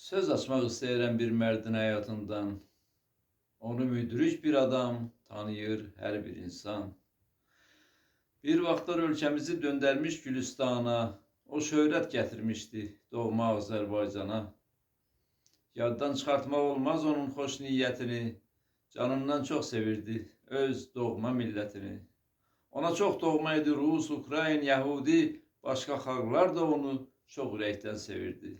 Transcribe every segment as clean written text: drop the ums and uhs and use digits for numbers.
Söz açmaq istəyirəm bir mərdin həyatından. Onu müdrik bir adam tanıyır hər bir insan. Bir vaxtlar ölkəmizi döndərmiş Gülüstana, o şöhrət gətirmişdi doğma Azərbaycana. Yaddan çıxartmaq olmaz onun xoş niyyətini, canından çox sevirdi öz doğma millətini. Ona çox doğma idi Rus, Ukrayn, Yahudi, başqa xalqlar da onu çox ürəkdən sevirdi.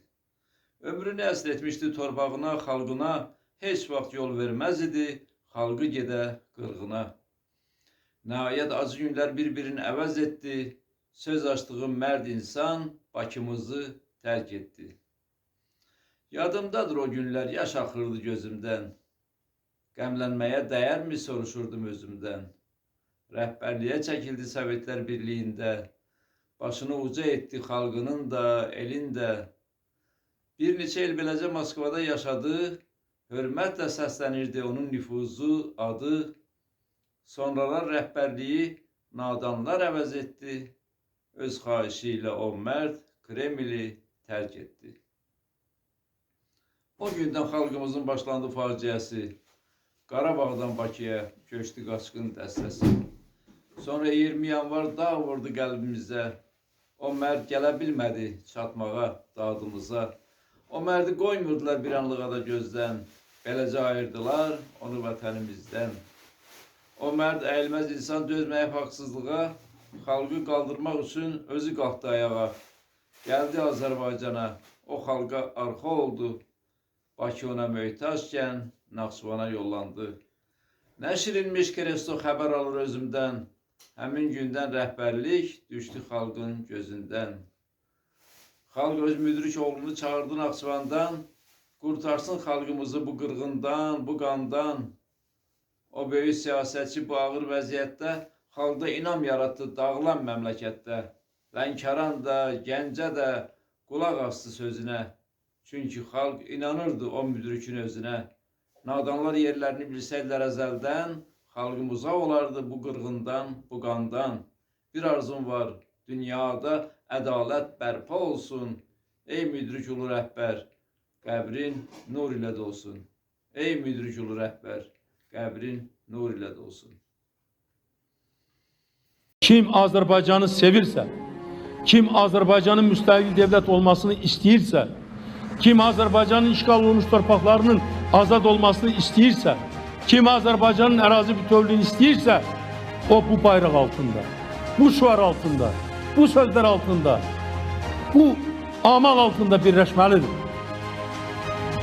Ömrünü əsr etmişdi torpağına, xalqına, heç vaxt yol verməz idi xalqı gedə qırğına. Nəhayət acı günlər bir-birini əvəz etdi, söz açdığı mərd insan Bakımızı tərk etdi. Yadımdadır o günlər, yaş axırdı gözümdən, qəmlənməyə dəyərmi soruşurdum özümdən. Rəhbərliyə çəkildi Sovetlər Birliyində, başını uca etdi xalqının da, elin də. Bir neçə il beləcə Moskvada yaşadı, hörmətlə səslənirdi onun nüfuzu, adı. Sonralar rəhbərliyi nadanlar əvəz etdi, öz xahişi ilə o mərd Kremli tərk etdi. O gündən xalqımızın başlandı faciəsi, Qarabağdan Bakıya köçdü qaçqın dəstəsi. Sonra 20 yanvar dağ vurdu qəlbimizə, o mərd gələ bilmədi çatmağa dadımıza. O mərdi qoymurdular bir anlığa da gözdən, beləcə ayırdılar onu vətənimizdən. O mərd əyilməz insan dözməyib haqsızlığa, xalqı qaldırmaq üçün özü qalxdı ayağa. Gəldi Azərbaycana, o xalqa arxa oldu, Bakı ona möhtaçkən Naxçıvana yollandı. Nəşrinmiş Kresto xəbər alır özümdən, həmin gündən rəhbərlik düşdü xalqın gözündən. Xalq öz müdrik oğlunu çağırdı Naxçıvandan, qurtarsın xalqımızı bu qırğından, bu qandan. O böyük siyasətçi bu ağır vəziyyətdə xalqda inam yaratdı dağılan məmləkətdə. Lənkəran da, Gəncə də qulaq asdı sözünə. Çünki xalq inanırdı o müdrikin özünə. Nadanlar yerlərini bilsəydilər əzəldən, xalqımız uzaq olardı bu qırğından, bu qandan. Bir arzum var, dünyada ədalət bərpa olsun. Ey müdrik ulu rəhbər, qəbrin nur ilə dolsun. Ey müdrik ulu rəhbər, qəbrin nur ilə dolsun. Kim Azərbaycanı sevirsə, kim Azərbaycanın müstəqil devlət olmasını istəyirsə, kim Azərbaycanın işğal olunmuş torpaqlarının azad olmasını istəyirsə, kim Azərbaycanın ərazi bütövlüyünü istəyirsə, o bu bayraq altında, bu şüar altında, bu sözlər altında, bu amal altında birləşməlidir.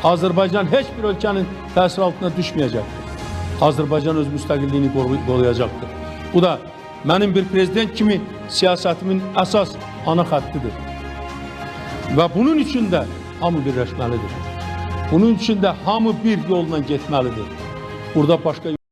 Azərbaycan heç bir ölkənin təsir altına düşməyəcəkdir. Azərbaycan öz müstəqilliyini qoruyacaqdır. Bu da mənim bir prezident kimi siyasətimin əsas ana xəttidir. Və bunun üçün də hamı birləşməlidir. Bunun üçün də hamı bir yolla getməlidir. Burada başqa